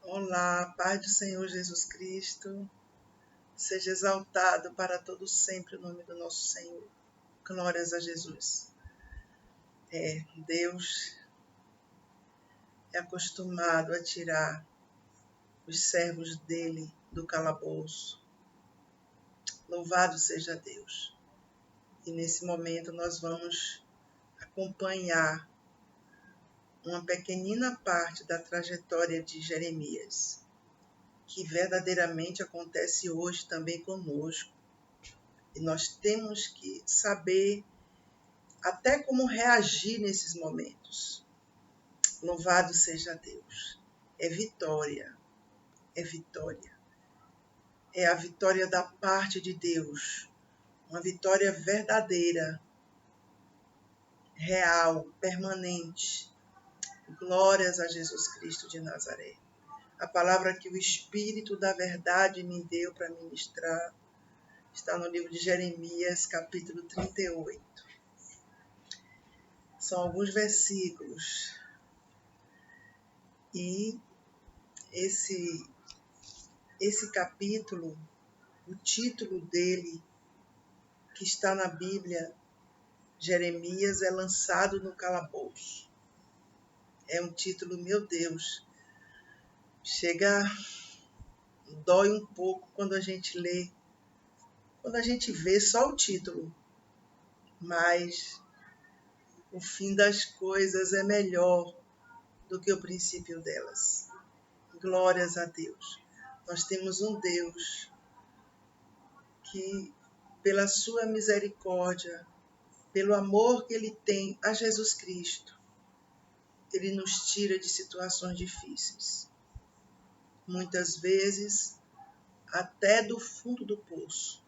Olá, paz do Senhor Jesus Cristo, seja exaltado para todo sempre o nome do nosso Senhor. Glórias a Jesus. Deus é acostumado a tirar os servos dele do calabouço. Louvado seja Deus. E nesse momento nós vamos acompanhar uma pequenina parte da trajetória de Jeremias, que verdadeiramente acontece hoje também conosco. E nós temos que saber até como reagir nesses momentos. Louvado seja Deus. É vitória, é vitória. É a vitória da parte de Deus. Uma vitória verdadeira, real, permanente. Glórias a Jesus Cristo de Nazaré. A palavra que o Espírito da verdade me deu para ministrar está no livro de Jeremias, capítulo 38. São alguns versículos. E esse capítulo, o título dele, que está na Bíblia, Jeremias é lançado no calabouço. É um título, meu Deus, dói um pouco quando a gente lê, quando a gente vê só o título, mas o fim das coisas é melhor do que o princípio delas. Glórias a Deus. Nós temos um Deus que, pela sua misericórdia, pelo amor que Ele tem a Jesus Cristo, Ele nos tira de situações difíceis. Muitas vezes, até do fundo do poço.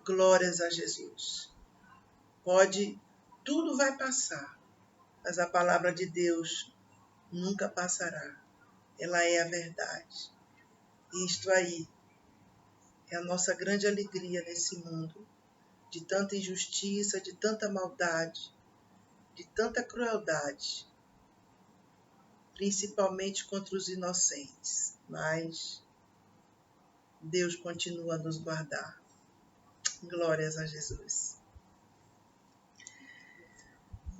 Glórias a Jesus. Tudo vai passar, mas a palavra de Deus nunca passará. Ela é a verdade. E isto aí é a nossa grande alegria nesse mundo, de tanta injustiça, de tanta maldade, de tanta crueldade, principalmente contra os inocentes. Mas Deus continua a nos guardar. Glórias a Jesus.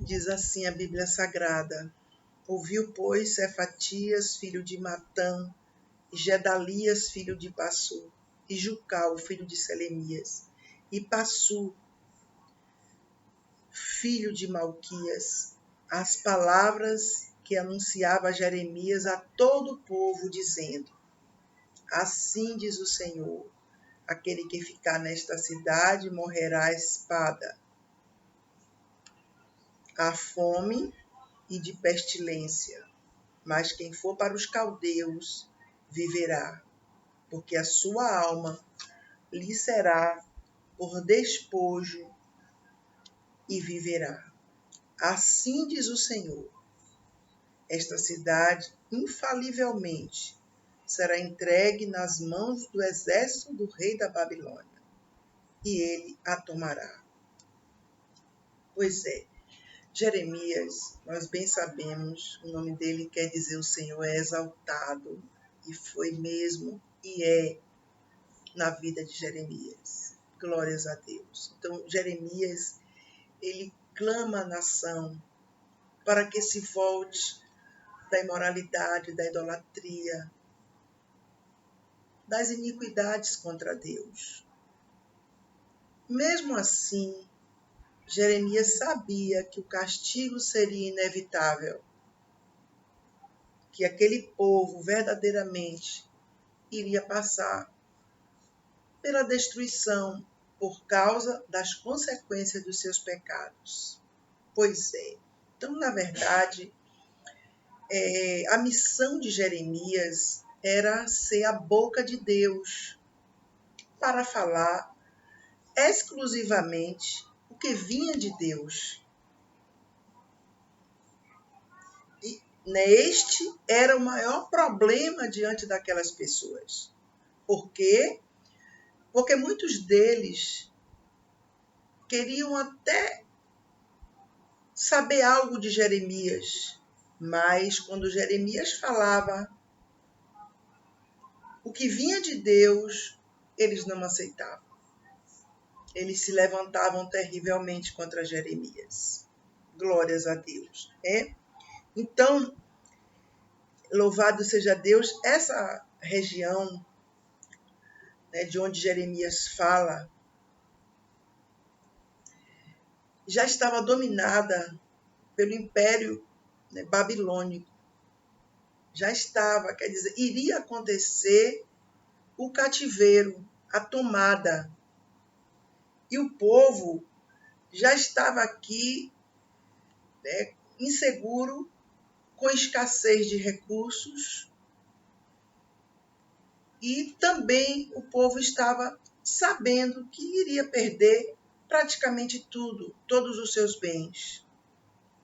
Diz assim a Bíblia Sagrada: Ouviu, pois, Cefatias, filho de Matã, e Gedalias, filho de Passu, e Jucal, filho de Selemias, e Passu, filho de Malquias, as palavras que anunciava Jeremias a todo o povo, dizendo: Assim diz o Senhor, aquele que ficar nesta cidade morrerá à espada, à fome e de pestilência. Mas quem for para os caldeus viverá, porque a sua alma lhe será por despojo e viverá. Assim diz o Senhor: esta cidade infalivelmente será entregue nas mãos do exército do rei da Babilônia, e ele a tomará. Pois é, Jeremias, nós bem sabemos, o nome dele quer dizer o Senhor é exaltado, e foi mesmo e é na vida de Jeremias. Glórias a Deus. Então, Jeremias, ele clama à nação para que se volte da imoralidade, da idolatria, das iniquidades contra Deus. Mesmo assim, Jeremias sabia que o castigo seria inevitável, que aquele povo verdadeiramente iria passar pela destruição por causa das consequências dos seus pecados. Pois é. Então, na verdade, a missão de Jeremias era ser a boca de Deus para falar exclusivamente o que vinha de Deus. E este era o maior problema diante daquelas pessoas. Por quê? Porque muitos deles queriam até saber algo de Jeremias, Mas quando Jeremias falava o que vinha de Deus, eles não aceitavam. Eles se levantavam terrivelmente contra Jeremias. Glórias a Deus. Então, louvado seja Deus, essa região, né, de onde Jeremias fala, já estava dominada pelo Império, né, Babilônico. Já estava, quer dizer, iria acontecer o cativeiro, a tomada. E o povo já estava aqui, né, inseguro, com escassez de recursos, e também o povo estava sabendo que iria perder praticamente tudo, todos os seus bens,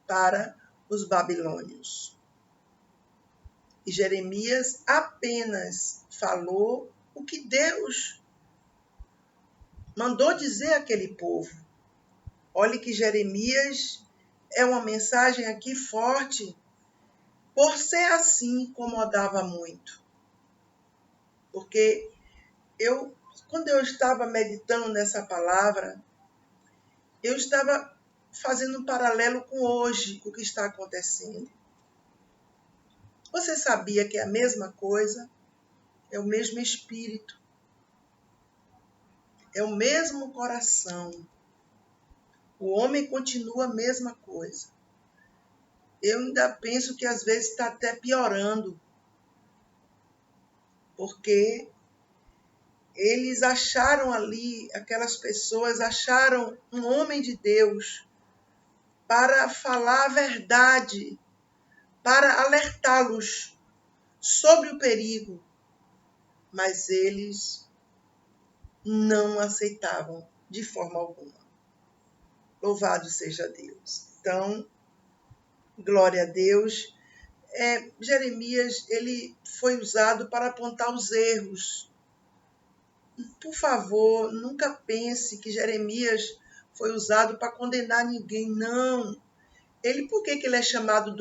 para os babilônios. E Jeremias apenas falou o que Deus mandou dizer àquele povo. Olhe que Jeremias é uma mensagem aqui forte, por ser assim, incomodava muito. Porque quando eu estava meditando nessa palavra, eu estava fazendo um paralelo com hoje, o que está acontecendo. Você sabia que é a mesma coisa? É o mesmo espírito. É o mesmo coração. O homem continua a mesma coisa. Eu ainda penso que às vezes está até piorando. Porque eles acharam ali, aquelas pessoas acharam um homem de Deus para falar a verdade, para alertá-los sobre o perigo, mas eles não aceitavam de forma alguma. Louvado seja Deus. Então, glória a Deus. Jeremias, ele foi usado para apontar os erros. Por favor, nunca pense que Jeremias foi usado para condenar ninguém. Não. Por que ele é chamado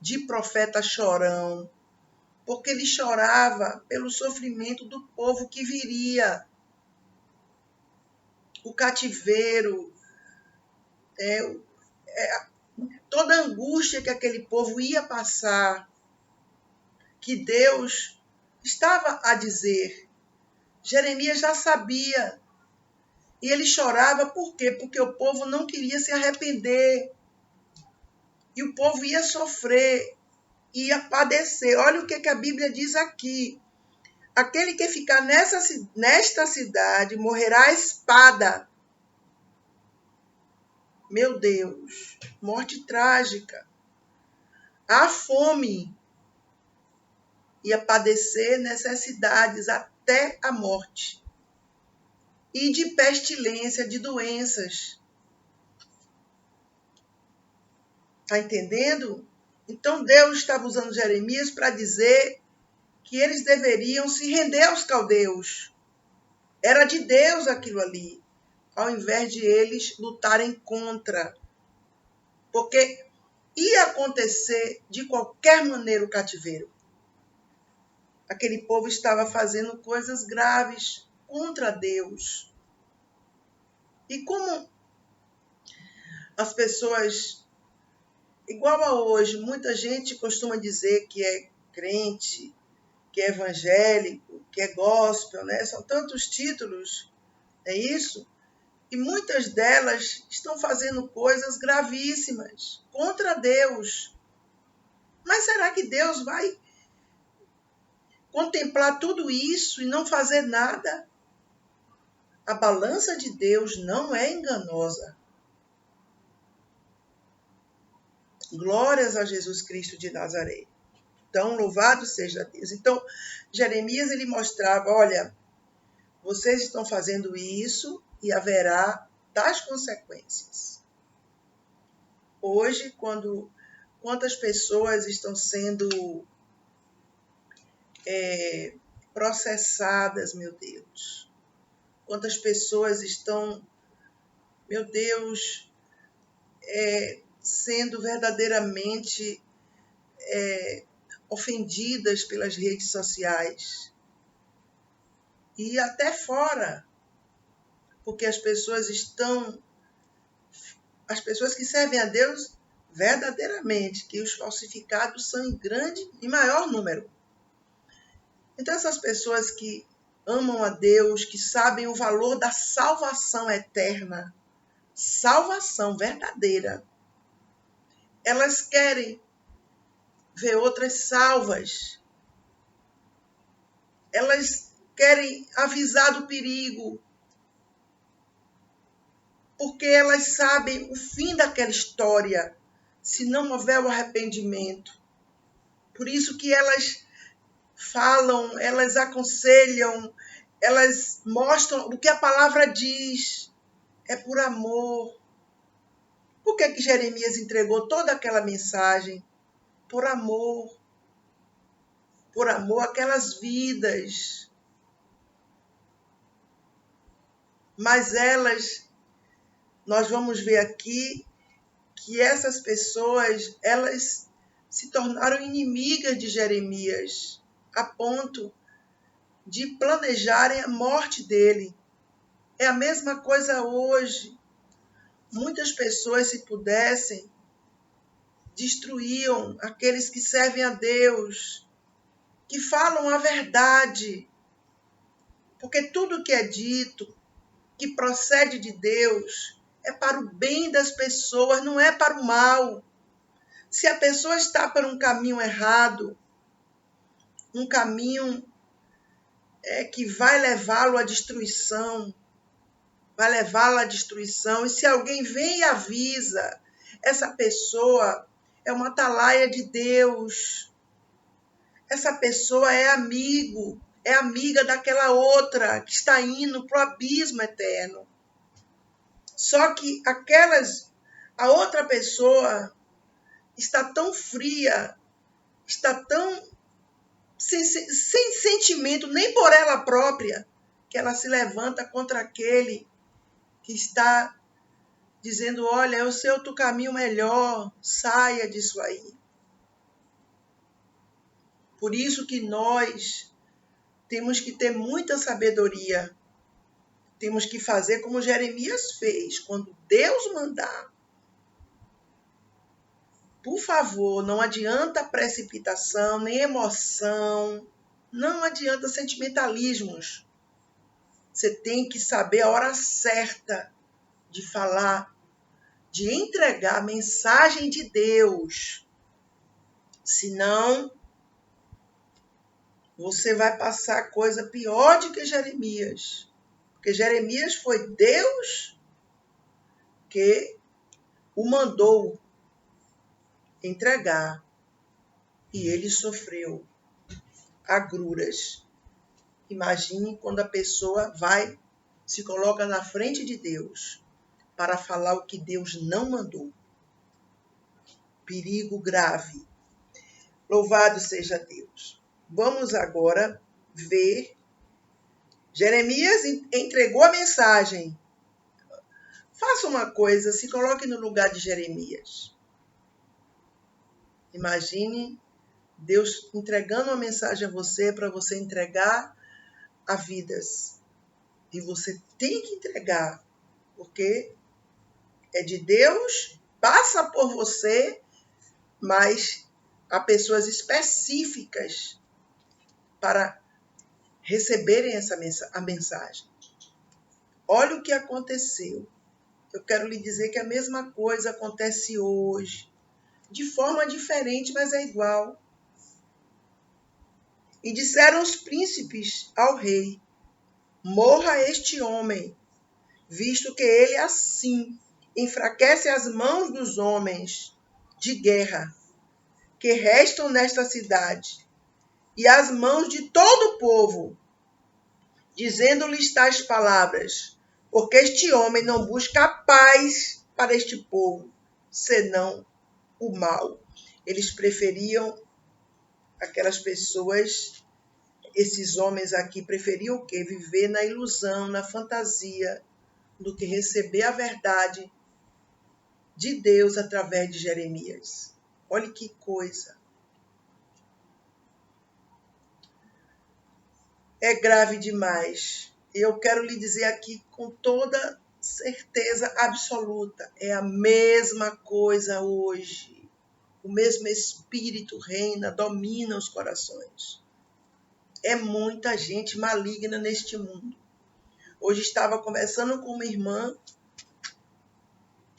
de profeta chorão? Porque ele chorava pelo sofrimento do povo que viria. O cativeiro, toda a angústia que aquele povo ia passar, que Deus estava a dizer. Jeremias já sabia. E ele chorava por quê? Porque o povo não queria se arrepender. E o povo ia sofrer, ia padecer. Olha o que a Bíblia diz aqui. Aquele que ficar nesta cidade morrerá à espada. Meu Deus, morte trágica. A fome ia padecer necessidades até a morte. E de pestilência, de doenças. Está entendendo? Então Deus estava usando Jeremias para dizer que eles deveriam se render aos caldeus. Era de Deus aquilo ali, ao invés de eles lutarem contra. Porque ia acontecer de qualquer maneira o cativeiro. Aquele povo estava fazendo coisas graves contra Deus. E como as pessoas, igual a hoje, muita gente costuma dizer que é crente, que é evangélico, que é gospel, né? São tantos títulos, é isso? E muitas delas estão fazendo coisas gravíssimas contra Deus. Mas será que Deus vai contemplar tudo isso e não fazer nada? A balança de Deus não é enganosa. Glórias a Jesus Cristo de Nazaré. Então, louvado seja Deus. Então, Jeremias, ele mostrava, olha, vocês estão fazendo isso e haverá tais consequências. Hoje, quantas pessoas estão sendo processadas, meu Deus. Quantas pessoas estão, meu Deus, sendo verdadeiramente ofendidas pelas redes sociais e até fora, porque as pessoas que servem a Deus verdadeiramente, que os falsificados são em maior número. Então essas pessoas que amam a Deus, que sabem o valor da salvação eterna, salvação verdadeira, elas querem ver outras salvas. Elas querem avisar do perigo, porque elas sabem o fim daquela história, se não houver o arrependimento. Por isso que elas falam, elas aconselham, elas mostram o que a palavra diz. É por amor. Por que Jeremias entregou toda aquela mensagem? Por amor. Por amor àquelas vidas. Mas nós vamos ver aqui que essas pessoas, elas se tornaram inimigas de Jeremias, a ponto de planejarem a morte dele. É a mesma coisa hoje. Muitas pessoas, se pudessem, destruíam aqueles que servem a Deus, que falam a verdade. Porque tudo que é dito, que procede de Deus, é para o bem das pessoas, não é para o mal. Se a pessoa está por um caminho errado, um caminho que vai levá-lo à destruição, e se alguém vem e avisa, essa pessoa é uma atalaia de Deus. Essa pessoa é amiga daquela outra que está indo para o abismo eterno. Só que a outra pessoa está tão fria, está tão sem sentimento, nem por ela própria, que ela se levanta contra aquele que está dizendo, olha, eu sei outro caminho melhor, saia disso aí. Por isso que nós temos que ter muita sabedoria. Temos que fazer como Jeremias fez, quando Deus mandar. Por favor, não adianta precipitação, nem emoção, não adianta sentimentalismos. Você tem que saber a hora certa de falar, de entregar a mensagem de Deus. Senão, você vai passar coisa pior do que Jeremias. Porque Jeremias foi Deus que o mandou entregar. E ele sofreu agruras. Imagine quando a pessoa se coloca na frente de Deus para falar o que Deus não mandou. Perigo grave. Louvado seja Deus. Vamos agora ver. Jeremias entregou a mensagem. Faça uma coisa, se coloque no lugar de Jeremias. Imagine Deus entregando uma mensagem a você para você entregar a vidas. E você tem que entregar, porque é de Deus, passa por você, mas há pessoas específicas para receberem a mensagem. Olha o que aconteceu. Eu quero lhe dizer que a mesma coisa acontece hoje, de forma diferente, mas é igual. E disseram os príncipes ao rei, morra este homem, visto que ele assim enfraquece as mãos dos homens de guerra que restam nesta cidade e as mãos de todo o povo, dizendo-lhes tais palavras, porque este homem não busca a paz para este povo, senão o mal. Eles preferiam, aquelas pessoas, esses homens aqui, preferiam o quê? Viver na ilusão, na fantasia, do que receber a verdade de Deus através de Jeremias. Olha que coisa. é grave demais. E eu quero lhe dizer aqui com toda certeza absoluta, é a mesma coisa hoje. O mesmo espírito reina, domina os corações. É muita gente maligna neste mundo. Hoje estava conversando com uma irmã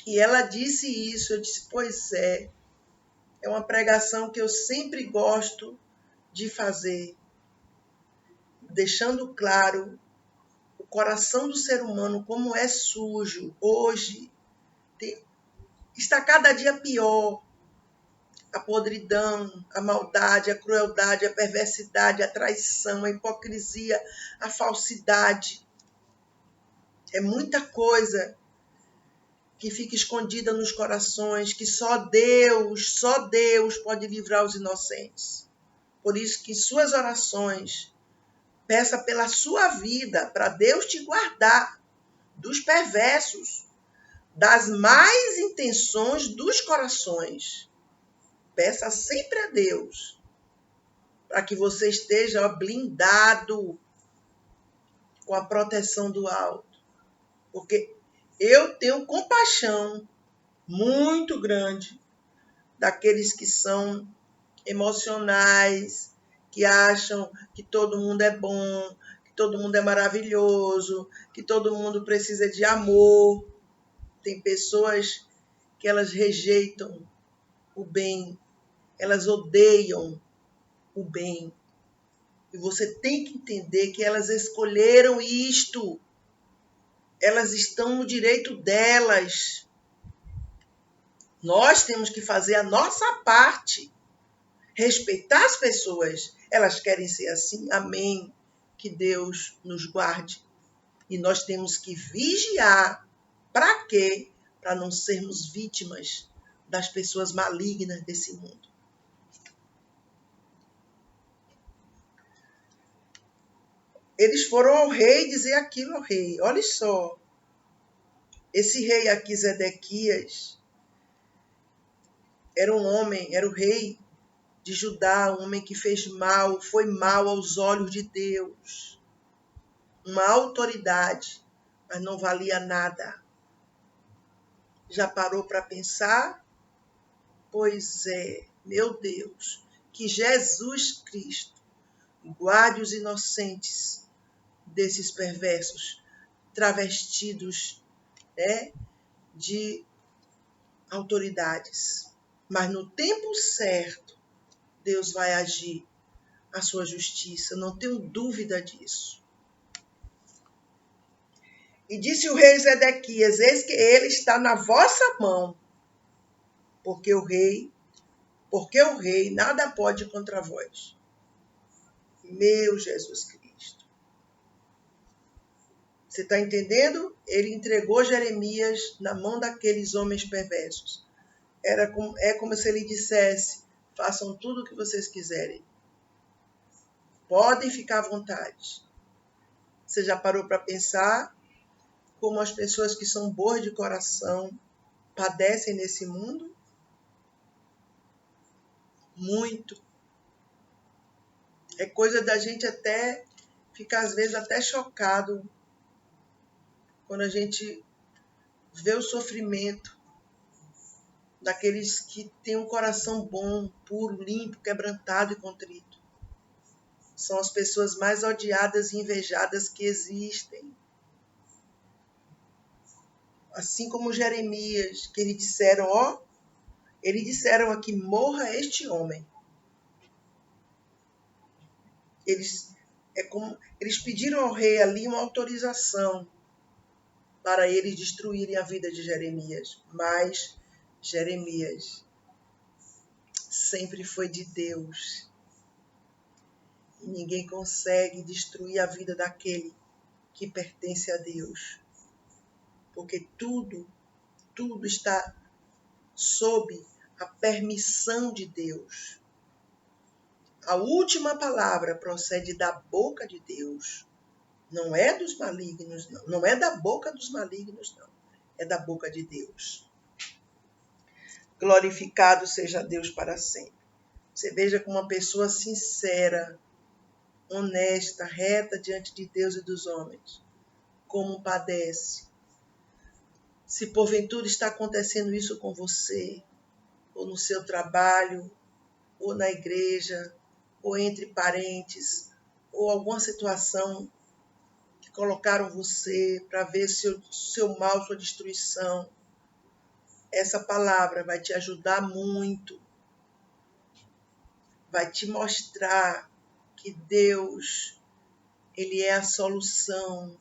e ela disse isso. Eu disse, pois é uma pregação que eu sempre gosto de fazer, deixando claro o coração do ser humano como é sujo. Hoje está cada dia pior. A podridão, a maldade, a crueldade, a perversidade, a traição, a hipocrisia, a falsidade. É muita coisa que fica escondida nos corações, que só Deus pode livrar os inocentes. Por isso que em suas orações, peça pela sua vida, para Deus te guardar dos perversos, das más intenções dos corações. Peça sempre a Deus, para que você esteja blindado com a proteção do alto. Porque eu tenho compaixão muito grande daqueles que são emocionais, que acham que todo mundo é bom, que todo mundo é maravilhoso, que todo mundo precisa de amor. Tem pessoas que elas rejeitam o bem, elas odeiam o bem. E você tem que entender que elas escolheram isto. Elas estão no direito delas. Nós temos que fazer a nossa parte. Respeitar as pessoas. Elas querem ser assim. Amém. Que Deus nos guarde. E nós temos que vigiar. Para quê? Para não sermos vítimas das pessoas malignas desse mundo. Eles foram ao rei dizer aquilo ao rei. Olha só. Esse rei aqui, Zedequias, era um homem, era o rei de Judá, um homem que fez mal, foi mal aos olhos de Deus. Uma autoridade, mas não valia nada. Já parou para pensar? Pois é, meu Deus, que Jesus Cristo guarde os inocentes desses perversos, travestidos, de autoridades. Mas no tempo certo, Deus vai agir a sua justiça, não tenho dúvida disso. E disse o rei Zedequias, eis que ele está na vossa mão, porque o rei nada pode contra vós. Meu Jesus Cristo. Você está entendendo? Ele entregou Jeremias na mão daqueles homens perversos. É como se ele dissesse, façam tudo o que vocês quiserem. Podem ficar à vontade. Você já parou para pensar como as pessoas que são boas de coração padecem nesse mundo? Muito. É coisa da gente até ficar, às vezes, até chocado quando a gente vê o sofrimento daqueles que têm um coração bom, puro, limpo, quebrantado e contrito. São as pessoas mais odiadas e invejadas que existem. Assim como Jeremias, que eles disseram aqui, morra este homem. Eles pediram ao rei ali uma autorização para eles destruírem a vida de Jeremias. Mas Jeremias sempre foi de Deus. E ninguém consegue destruir a vida daquele que pertence a Deus. Porque tudo está sob a permissão de Deus. A última palavra procede da boca de Deus. Não é dos malignos, não. Não é da boca dos malignos, não. É da boca de Deus. Glorificado seja Deus para sempre. Você veja como uma pessoa sincera, honesta, reta diante de Deus e dos homens, como padece. Se porventura está acontecendo isso com você, ou no seu trabalho, ou na igreja, ou entre parentes, ou alguma situação que colocaram você para ver seu mal, sua destruição, essa palavra vai te ajudar muito, vai te mostrar que Deus, Ele é a solução,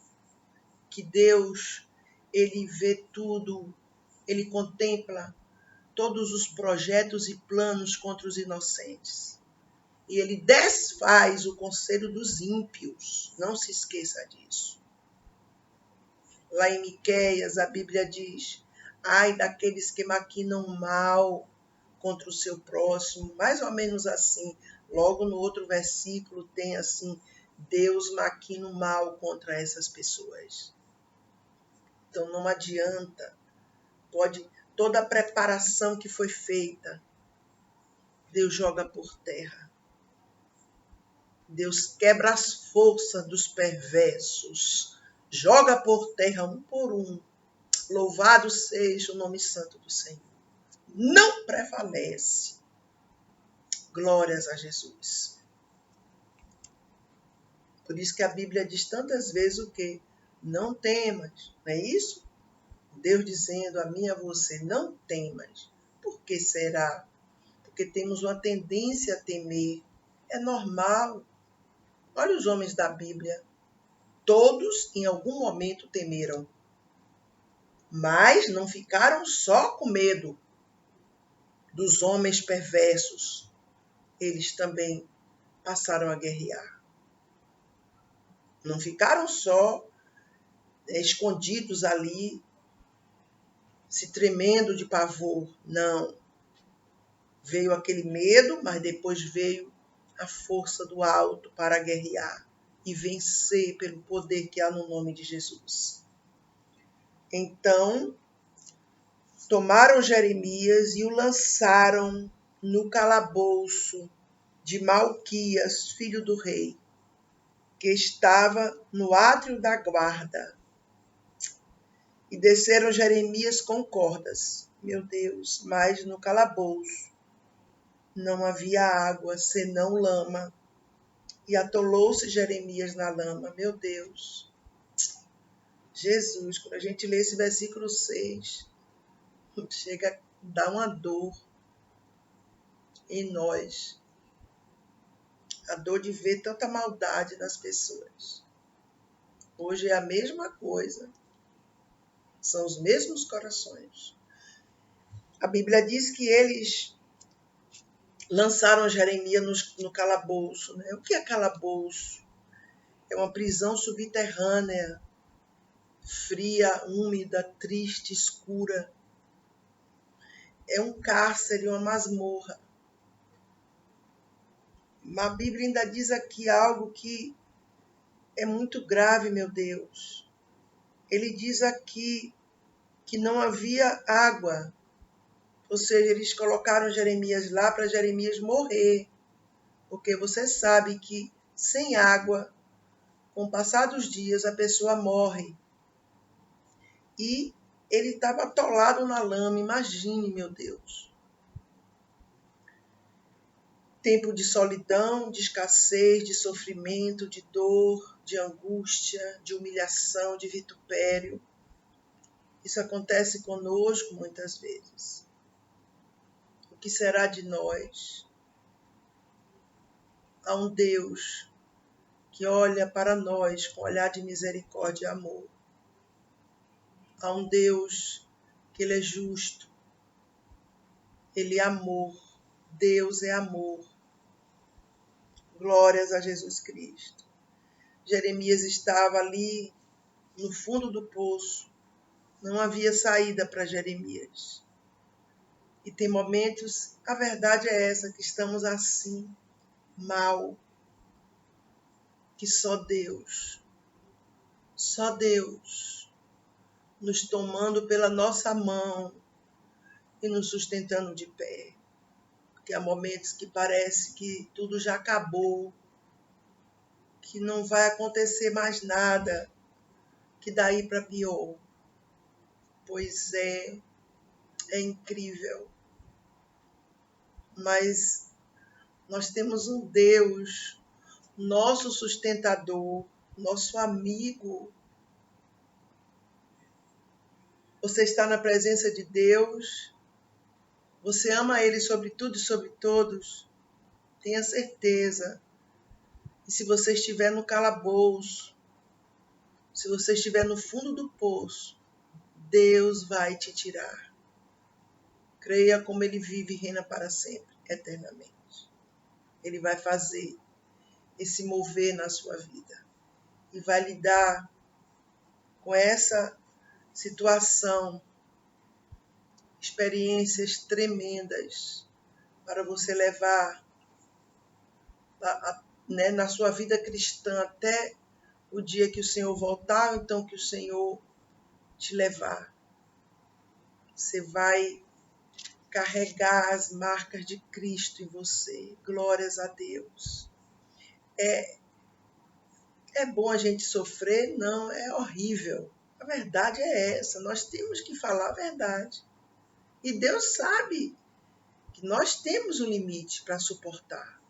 que Deus, Ele vê tudo, Ele contempla todos os projetos e planos contra os inocentes. E Ele desfaz o conselho dos ímpios, não se esqueça disso. Lá em Miqueias, a Bíblia diz: ai daqueles que maquinam mal contra o seu próximo, mais ou menos assim. Logo no outro versículo tem assim: Deus maquina o mal contra essas pessoas. Então não adianta, toda a preparação que foi feita, Deus joga por terra. Deus quebra as forças dos perversos, joga por terra um por um. Louvado seja o nome santo do Senhor. Não prevalece. Glórias a Jesus. Por isso que a Bíblia diz tantas vezes o quê? Não temas, não é isso? Deus dizendo a mim e a você, não temas. Por que será? Porque temos uma tendência a temer. É normal. Olha os homens da Bíblia. Todos em algum momento temeram. Mas não ficaram só com medo dos homens perversos. Eles também passaram a guerrear. Não ficaram só escondidos ali, se tremendo de pavor. Não. Veio aquele medo, mas depois veio a força do alto para guerrear e vencer pelo poder que há no nome de Jesus. Então, tomaram Jeremias e o lançaram no calabouço de Malquias, filho do rei, que estava no átrio da guarda. E desceram Jeremias com cordas, meu Deus, mas no calabouço não havia água, senão lama. E atolou-se Jeremias na lama, meu Deus. Jesus, quando a gente lê esse versículo 6, chega a dar uma dor em nós. A dor de ver tanta maldade nas pessoas. Hoje é a mesma coisa. São os mesmos corações. A Bíblia diz que eles lançaram Jeremias no calabouço. Né? O que é calabouço? É uma prisão subterrânea, fria, úmida, triste, escura. É um cárcere, uma masmorra. A Bíblia ainda diz aqui algo que é muito grave, meu Deus. Ele diz aqui que não havia água. Ou seja, eles colocaram Jeremias lá para Jeremias morrer. Porque você sabe que sem água, com o passar dos dias, a pessoa morre. E ele estava atolado na lama, imagine, meu Deus. Tempo de solidão, de escassez, de sofrimento, de dor, de angústia, de humilhação, de vitupério. Isso acontece conosco muitas vezes. O que será de nós? Há um Deus que olha para nós com olhar de misericórdia e amor. Há um Deus que Ele é justo. Ele é amor. Deus é amor. Glórias a Jesus Cristo. Jeremias estava ali no fundo do poço. Não havia saída para Jeremias. E tem momentos, a verdade é essa, que estamos assim, mal, que só Deus nos tomando pela nossa mão e nos sustentando de pé. Porque há momentos que parece que tudo já acabou, que não vai acontecer mais nada, que daí para pior. Pois é incrível. Mas nós temos um Deus, nosso sustentador, nosso amigo. Você está na presença de Deus, você ama Ele sobre tudo e sobre todos, tenha certeza. E se você estiver no calabouço, se você estiver no fundo do poço, Deus vai te tirar. Creia como Ele vive e reina para sempre, eternamente. Ele vai fazer esse mover na sua vida e vai lidar com essa situação, experiências tremendas para você levar na sua vida cristã até o dia que o Senhor voltar, ou então que o Senhor te levar. Você vai carregar as marcas de Cristo em você. Glórias a Deus. É bom a gente sofrer? Não, é horrível. A verdade é essa. Nós temos que falar a verdade. E Deus sabe que nós temos um limite para suportar.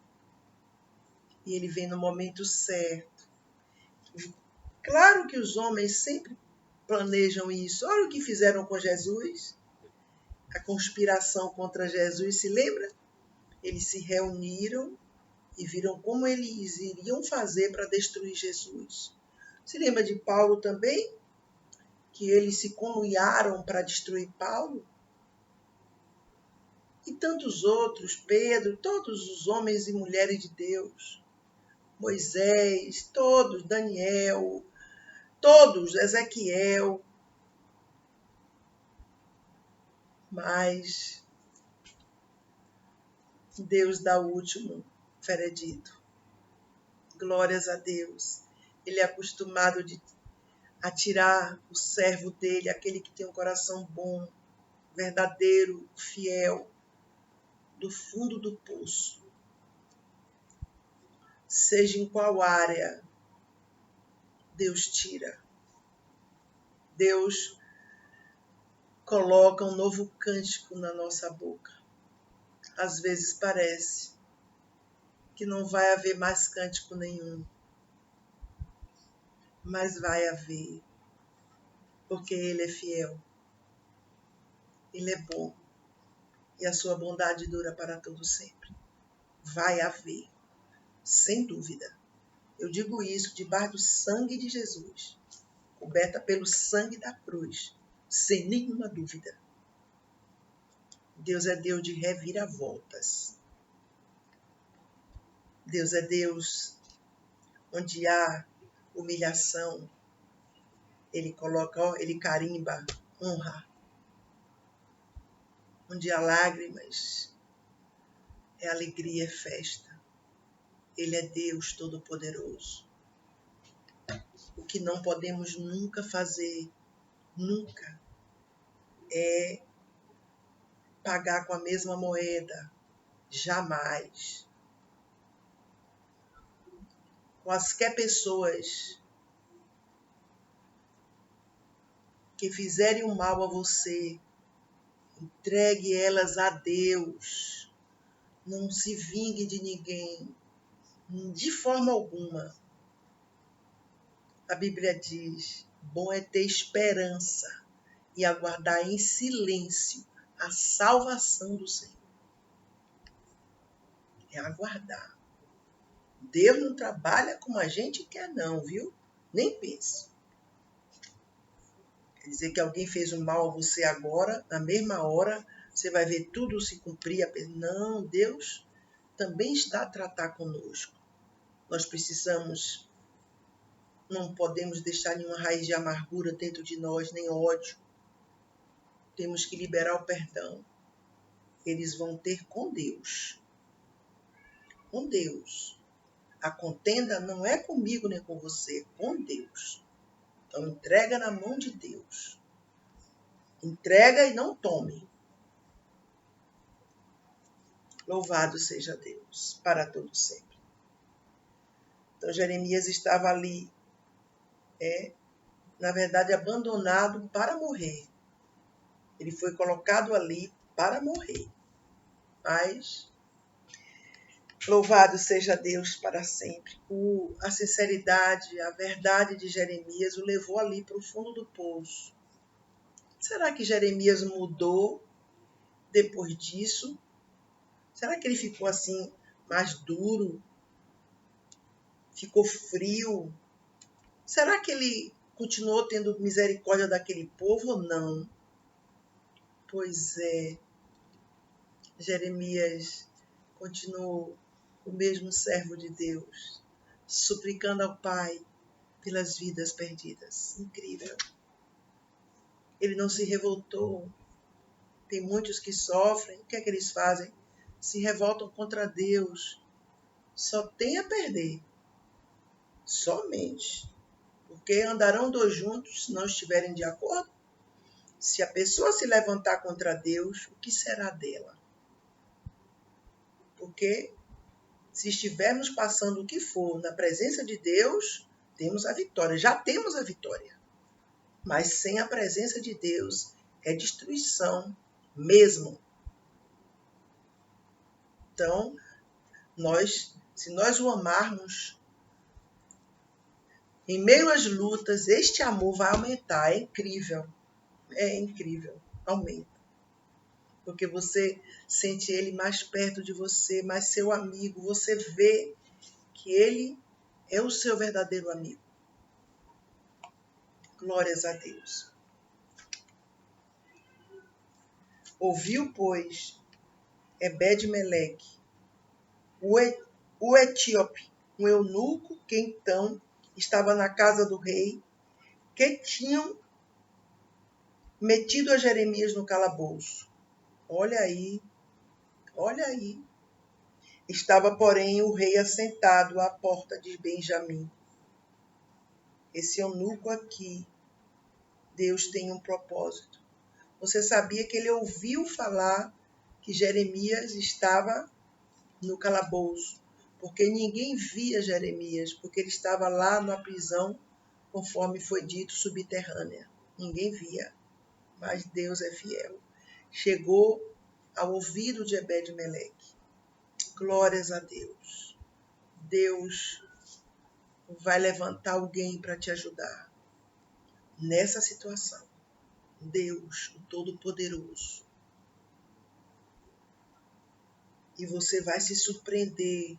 E Ele vem no momento certo. Claro que os homens sempre planejam isso. Olha o que fizeram com Jesus. A conspiração contra Jesus, se lembra? Eles se reuniram e viram como eles iriam fazer para destruir Jesus. Se lembra de Paulo também? Que eles se conluiaram para destruir Paulo? E tantos outros, Pedro, todos os homens e mulheres de Deus, Moisés, todos, Daniel, todos, Ezequiel. Mas Deus dá o último veredito. Glórias a Deus. Ele é acostumado a tirar o servo dele, aquele que tem um coração bom, verdadeiro, fiel, do fundo do poço. Seja em qual área, Deus tira. Deus coloca um novo cântico na nossa boca. Às vezes parece que não vai haver mais cântico nenhum. Mas vai haver. Porque Ele é fiel. Ele é bom. E a sua bondade dura para todo sempre. Vai haver. Sem dúvida. Eu digo isso debaixo do sangue de Jesus. Coberta pelo sangue da cruz. Sem nenhuma dúvida. Deus é Deus de reviravoltas. Deus é Deus onde há humilhação. Ele coloca, ele carimba, honra. Onde há lágrimas, é alegria, é festa. Ele é Deus Todo-Poderoso. O que não podemos nunca fazer, nunca, é pagar com a mesma moeda. Jamais. Quaisquer pessoas que fizerem o mal a você, entregue elas a Deus. Não se vingue de ninguém, de forma alguma. A Bíblia diz, bom é ter esperança e aguardar em silêncio a salvação do Senhor. É aguardar. Deus não trabalha como a gente quer não, viu? Nem pense. Quer dizer que alguém fez um mal a você agora, na mesma hora, você vai ver tudo se cumprir. Não, Deus também está a tratar conosco. Nós precisamos, não podemos deixar nenhuma raiz de amargura dentro de nós, nem ódio. Temos que liberar o perdão. Eles vão ter com Deus. Com Deus. A contenda não é comigo nem com você, é com Deus. Então entrega na mão de Deus. Entrega e não tome. Louvado seja Deus, para todo sempre. Então Jeremias estava ali, na verdade, abandonado para morrer. Ele foi colocado ali para morrer. Mas louvado seja Deus para sempre. A sinceridade, a verdade de Jeremias o levou ali para o fundo do poço. Será que Jeremias mudou depois disso? Será que ele ficou assim mais duro? Ficou frio? Será que ele continuou tendo misericórdia daquele povo ou não? Pois é, Jeremias continuou o mesmo servo de Deus, suplicando ao Pai pelas vidas perdidas. Incrível. Ele não se revoltou. Tem muitos que sofrem. O que é que eles fazem? Se revoltam contra Deus. Só tem a perder. Somente. Porque andarão dois juntos se não estiverem de acordo. Se a pessoa se levantar contra Deus, o que será dela? Porque se estivermos passando o que for na presença de Deus, temos a vitória. Já temos a vitória. Mas sem a presença de Deus é destruição mesmo. Então, se nós o amarmos, em meio às lutas, este amor vai aumentar. É incrível. É incrível. Aumenta. Porque você sente ele mais perto de você, mais seu amigo. Você vê que ele é o seu verdadeiro amigo. Glórias a Deus. Ouviu, pois, Ebed-Meleque, o etíope, um eunuco que então estava na casa do rei, que tinham metido a Jeremias no calabouço. Olha aí, olha aí. Estava, porém, o rei assentado à porta de Benjamim. Esse eunuco aqui, Deus tem um propósito. Você sabia que ele ouviu falar que Jeremias estava no calabouço, porque ninguém via Jeremias, porque ele estava lá na prisão, conforme foi dito, subterrânea. Ninguém via, mas Deus é fiel. Chegou ao ouvido de Ebed-Meleque. Glórias a Deus. Deus vai levantar alguém para te ajudar nessa situação. Deus, o Todo-Poderoso. E você vai se surpreender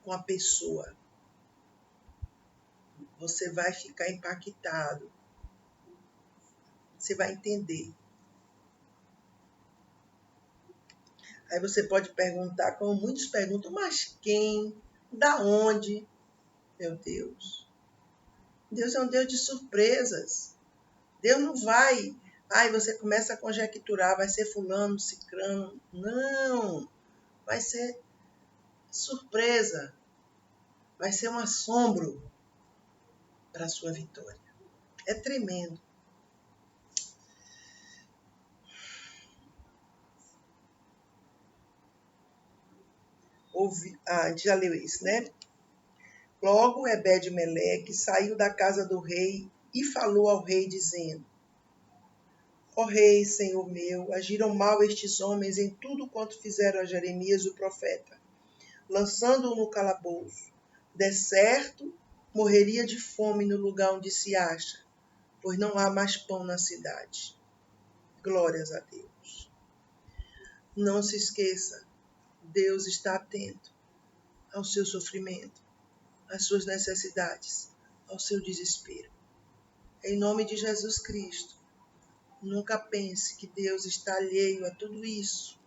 com a pessoa. Você vai ficar impactado. Você vai entender. Aí você pode perguntar, como muitos perguntam, mas quem? Da onde? Meu Deus. Deus é um Deus de surpresas. Deus não vai... Aí você começa a conjecturar, vai ser fulano, cicrano. Não. Vai ser surpresa. Vai ser um assombro para a sua vitória. É tremendo. A gente já leu isso, né? Logo Ebed-Meleque saiu da casa do rei e falou ao rei, dizendo: Ó rei, senhor meu, agiram mal estes homens em tudo quanto fizeram a Jeremias o profeta, lançando-o no calabouço. De certo, morreria de fome no lugar onde se acha, pois não há mais pão na cidade. Glórias a Deus. Não se esqueça, Deus está atento ao seu sofrimento, às suas necessidades, ao seu desespero. Em nome de Jesus Cristo, nunca pense que Deus está alheio a tudo isso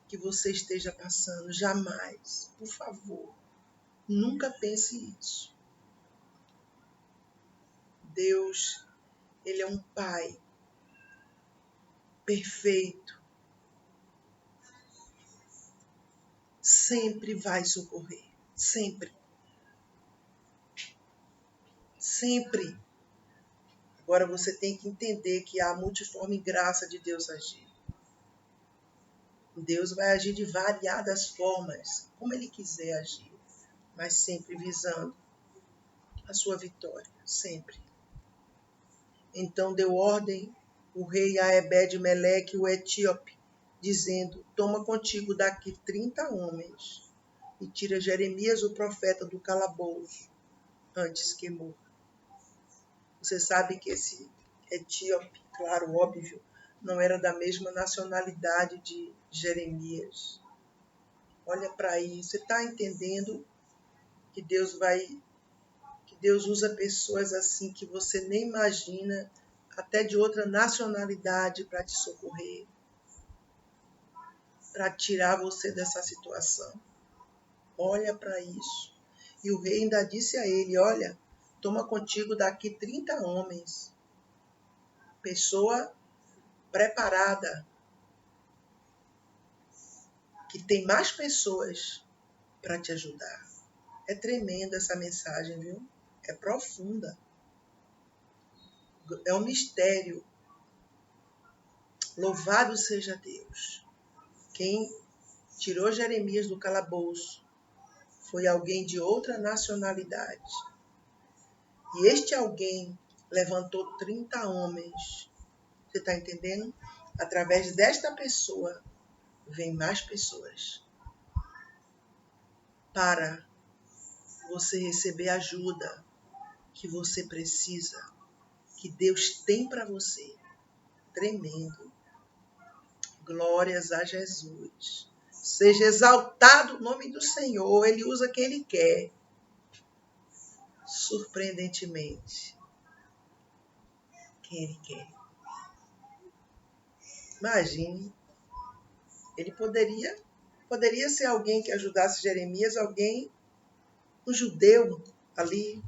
que você esteja passando. Jamais. Por favor, nunca pense isso. Deus, Ele é um Pai perfeito. Sempre vai socorrer. Sempre. Sempre. Agora você tem que entender que há a multiforme graça de Deus agir. Deus vai agir de variadas formas, como Ele quiser agir. mas sempre visando a sua vitória, sempre. Então deu ordem o rei a Ebed-Meleque, o etíope, dizendo: toma contigo daqui 30 homens e tira Jeremias, o profeta, do calabouço, antes que morra. Você sabe que esse etíope, claro, óbvio, não era da mesma nacionalidade de Jeremias. Olha para aí, você está entendendo que Deus usa pessoas assim que você nem imagina, até de outra nacionalidade, para te socorrer, para tirar você dessa situação. Olha para isso. E o rei ainda disse a ele: olha, toma contigo daqui 30 homens, pessoa preparada, que tem mais pessoas para te ajudar. É tremenda essa mensagem, viu? É profunda. É um mistério. Louvado seja Deus. Quem tirou Jeremias do calabouço foi alguém de outra nacionalidade. E este alguém levantou 30 homens. Você está entendendo? Através desta pessoa, vem mais pessoas para você receber a ajuda que você precisa, que Deus tem para você. Tremendo. Glórias a Jesus. Seja exaltado o nome do Senhor. Ele usa quem Ele quer. Surpreendentemente. Quem Ele quer. Imagine. Ele poderia ser alguém que ajudasse Jeremias, um judeu ali.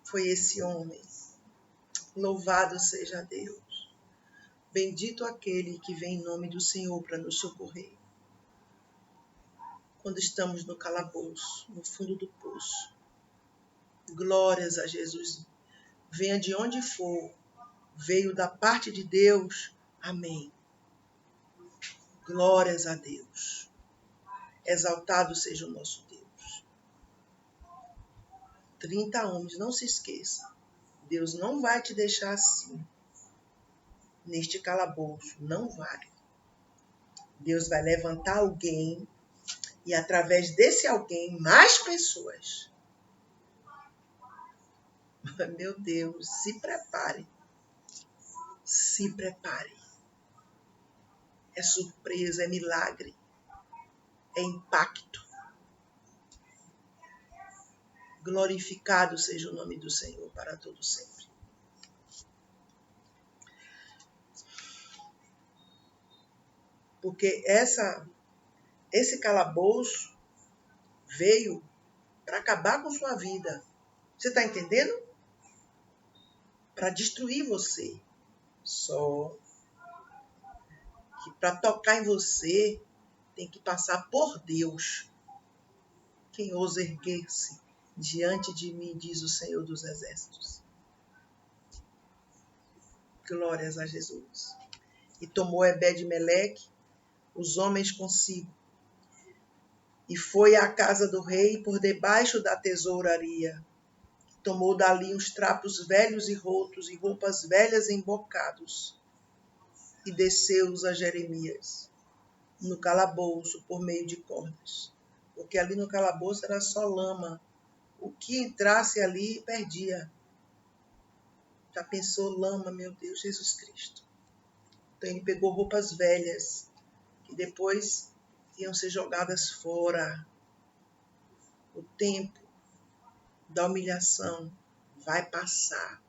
Foi esse homem. Louvado seja Deus. Bendito aquele que vem em nome do Senhor para nos socorrer. Quando estamos no calabouço, no fundo do poço. Glórias a Jesus. Venha de onde for, veio da parte de Deus. Amém. Glórias a Deus. Exaltado seja o nosso Deus. 30 homens, não se esqueça. Deus não vai te deixar assim, neste calabouço. Não vai. Deus vai levantar alguém e através desse alguém, mais pessoas. Meu Deus, se prepare. Se prepare. É surpresa, é milagre, é impacto. Glorificado seja o nome do Senhor para todo sempre. Porque esse calabouço veio para acabar com sua vida. Você está entendendo? Para destruir você. Só que para tocar em você, tem que passar por Deus. Quem ousa erguer-se diante de mim, diz o Senhor dos Exércitos. Glórias a Jesus. E tomou Ebed-Meleque os homens consigo, e foi à casa do rei por debaixo da tesouraria. Tomou dali uns trapos velhos e rotos e roupas velhas em bocados, e desceu-os a Jeremias no calabouço por meio de cordas. Porque ali no calabouço era só lama. O que entrasse ali perdia. Já pensou lama, meu Deus, Jesus Cristo. Então ele pegou roupas velhas, que depois iam ser jogadas fora. O tempo da humilhação vai passar.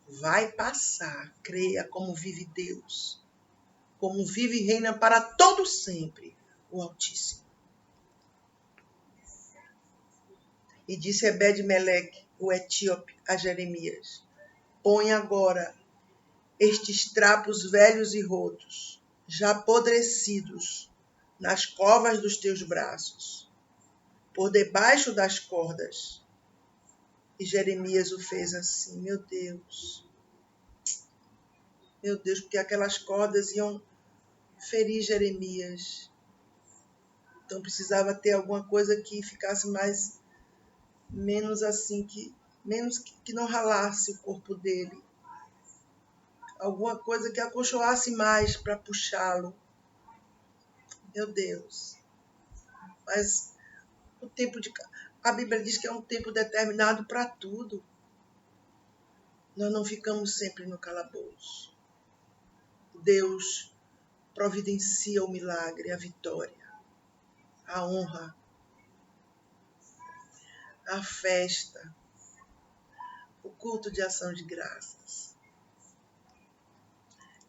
Vai passar. Creia como vive Deus. Como vive e reina para todo sempre o Altíssimo. E disse Ebed-Meleque, o etíope, a Jeremias: põe agora estes trapos velhos e rotos, já apodrecidos, nas covas dos teus braços, por debaixo das cordas. E Jeremias o fez assim. Meu Deus, porque aquelas cordas iam ferir Jeremias. Então precisava ter alguma coisa que ficasse menos assim, que não ralasse o corpo dele. Alguma coisa que acolchoasse mais para puxá-lo. Meu Deus. Mas a Bíblia diz que é um tempo determinado para tudo. Nós não ficamos sempre no calabouço. Deus providencia o milagre, a vitória, a honra, a festa, o culto de ação de graças.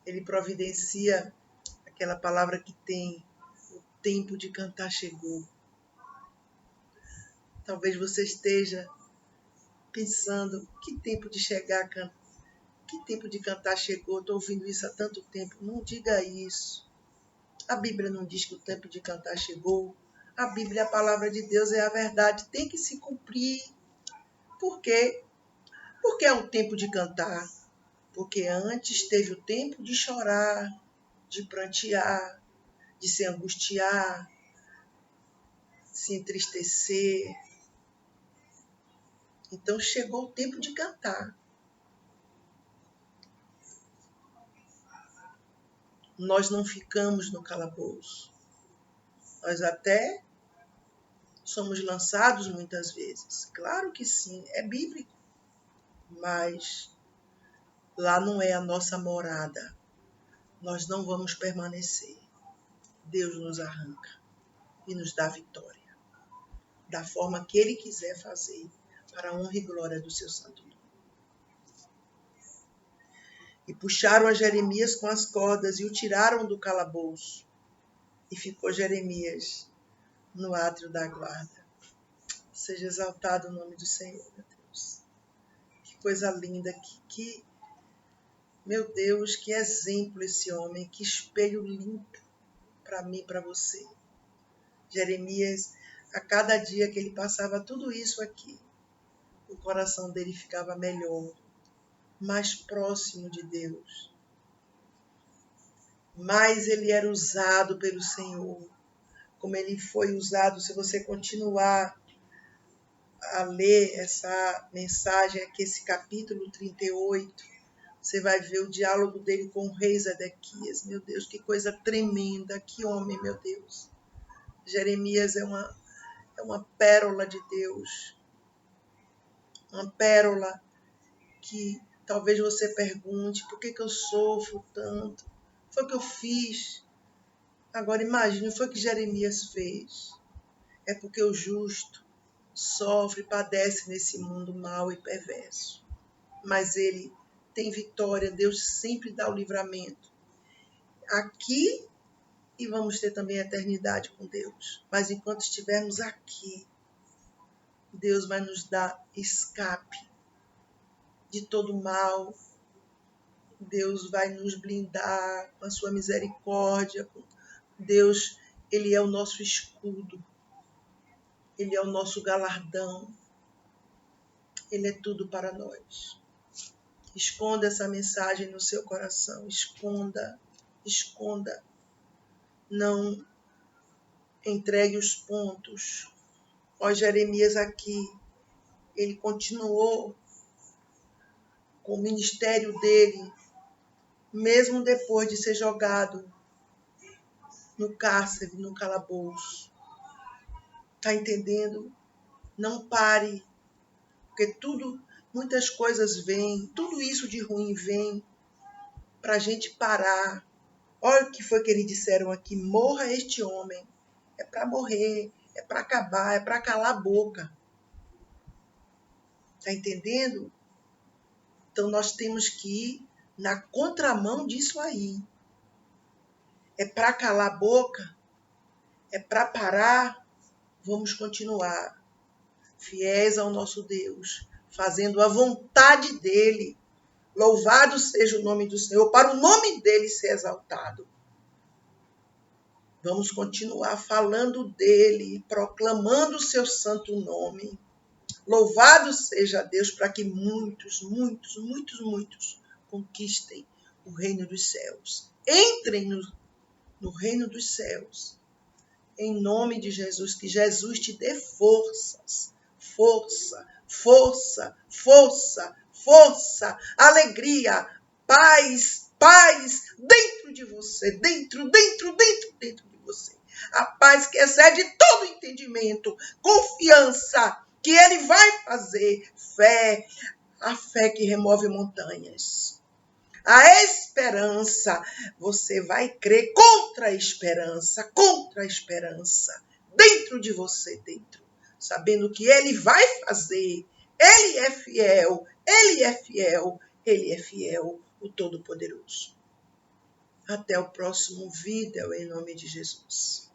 Ele providencia aquela palavra que tem: o tempo de cantar chegou. Talvez você esteja pensando: que tempo de cantar chegou? Estou ouvindo isso há tanto tempo. Não diga isso. A Bíblia não diz que o tempo de cantar chegou. A Bíblia, a palavra de Deus, é a verdade. Tem que se cumprir. Por quê? Porque é um tempo de cantar. Porque antes teve o tempo de chorar, de prantear, de se angustiar, se entristecer. Então chegou o tempo de cantar. Nós não ficamos no calabouço. Nós até somos lançados muitas vezes. Claro que sim, é bíblico. Mas lá não é a nossa morada. Nós não vamos permanecer. Deus nos arranca e nos dá vitória. Da forma que Ele quiser fazer, para a honra e glória do seu santo nome. E puxaram a Jeremias com as cordas e o tiraram do calabouço. E ficou Jeremias no átrio da guarda. Seja exaltado o nome do Senhor, meu Deus. Que coisa linda, meu Deus, que exemplo esse homem, que espelho limpo para mim e para você. Jeremias, a cada dia que ele passava tudo isso aqui, o coração dele ficava melhor, mais próximo de Deus. Mais ele era usado pelo Senhor, como ele foi usado. Se você continuar a ler essa mensagem aqui, esse capítulo 38, você vai ver o diálogo dele com o rei Zedequias. Meu Deus, que coisa tremenda, que homem, meu Deus. Jeremias é uma pérola de Deus, uma pérola que talvez você pergunte: por que eu sofro tanto? Foi o que eu fiz. Agora imagine, foi o que Jeremias fez. É porque o justo sofre e padece nesse mundo mau e perverso. Mas ele tem vitória, Deus sempre dá o livramento. Aqui, e vamos ter também a eternidade com Deus. Mas enquanto estivermos aqui, Deus vai nos dar escape de todo mal. Deus vai nos blindar com a sua misericórdia. Deus, Ele é o nosso escudo. Ele é o nosso galardão. Ele é tudo para nós. Esconda essa mensagem no seu coração. Esconda. Esconda. Não entregue os pontos. Ó, Jeremias aqui, ele continuou com o ministério dele, mesmo depois de ser jogado no cárcere, no calabouço. Tá entendendo? Não pare, porque muitas coisas vêm, tudo isso de ruim vem para a gente parar. Olha o que foi que eles disseram aqui: morra este homem. É para morrer, é para acabar, é para calar a boca. Tá entendendo? Então nós temos que ir na contramão disso aí. É para calar a boca, é para parar. Vamos continuar fiéis ao nosso Deus, fazendo a vontade dele. Louvado seja o nome do Senhor, para o nome dele ser exaltado. Vamos continuar falando dele, proclamando o seu santo nome. Louvado seja Deus, para que muitos, muitos, muitos, muitos conquistem o reino dos céus. Entrem no reino dos céus Em nome de Jesus, que Jesus te dê forças, força, força, força, força, alegria, paz, paz dentro de você, dentro de você. A paz que excede todo entendimento, confiança que Ele vai fazer, fé, a fé que remove montanhas. A esperança, você vai crer contra a esperança, dentro de você, dentro, sabendo que Ele vai fazer, Ele é fiel, Ele é fiel, Ele é fiel, o Todo-Poderoso. Até o próximo vídeo, em nome de Jesus.